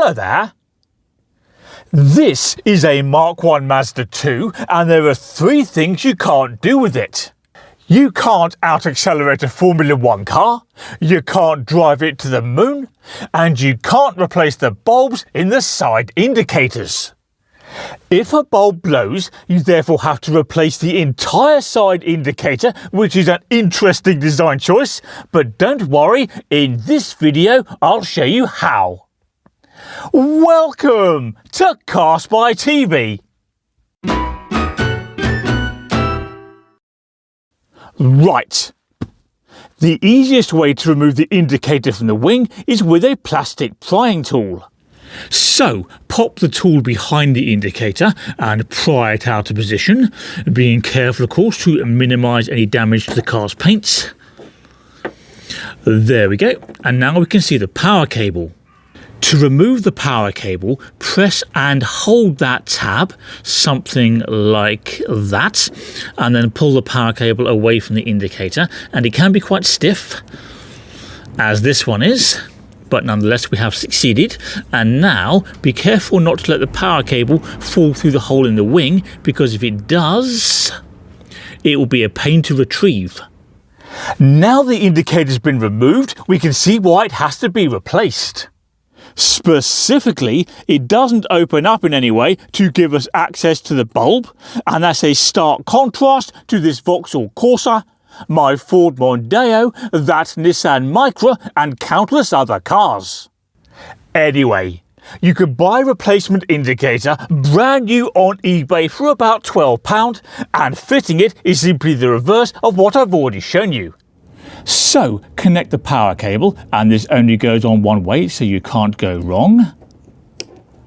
Hello there. This is a Mk1 Mazda 2 and there are 3 things you can't do with it. You can't out-accelerate a Formula 1 car, you can't drive it to the moon, and you can't replace the bulbs in the side indicators. If a bulb blows, you therefore have to replace the entire side indicator, which is an interesting design choice, but don't worry, in this video I'll show you how. Welcome to Car Spy TV. Right. The easiest way to remove the indicator from the wing is with a plastic prying tool. So, pop the tool behind the indicator and pry it out of position, being careful of course to minimise any damage to the car's paints. There we go, and now we can see the power cable. To remove the power cable, press and hold that tab, something like that, and then pull the power cable away from the indicator, and it can be quite stiff, as this one is, but nonetheless we have succeeded. And now be careful not to let the power cable fall through the hole in the wing, because if it does, it will be a pain to retrieve. Now the indicator's been removed, we can see why it has to be replaced. Specifically, it doesn't open up in any way to give us access to the bulb, and that's a stark contrast to this Vauxhall Corsa, my Ford Mondeo, that Nissan Micra, and countless other cars. Anyway, you could buy a replacement indicator brand new on eBay for about £12, and fitting it is simply the reverse of what I've already shown you. So, connect the power cable, and this only goes on one way, so you can't go wrong.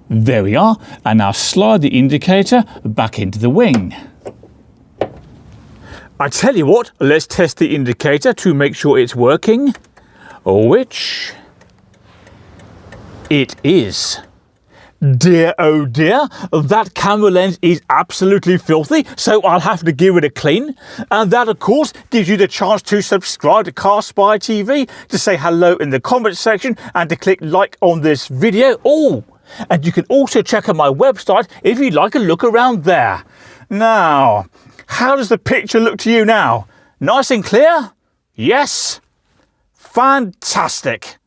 There we are, and now slide the indicator back into the wing. I tell you what, let's test the indicator to make sure it's working, which it is. Dear oh dear, that camera lens is absolutely filthy, so I'll have to give it a clean. And that of course gives you the chance to subscribe to Car Spy TV, to say hello in the comments section, and to click like on this video. Oh, and you can also check out my website if you'd like a look around there. Now, how does the picture look to you now? Nice and clear? Yes? Fantastic.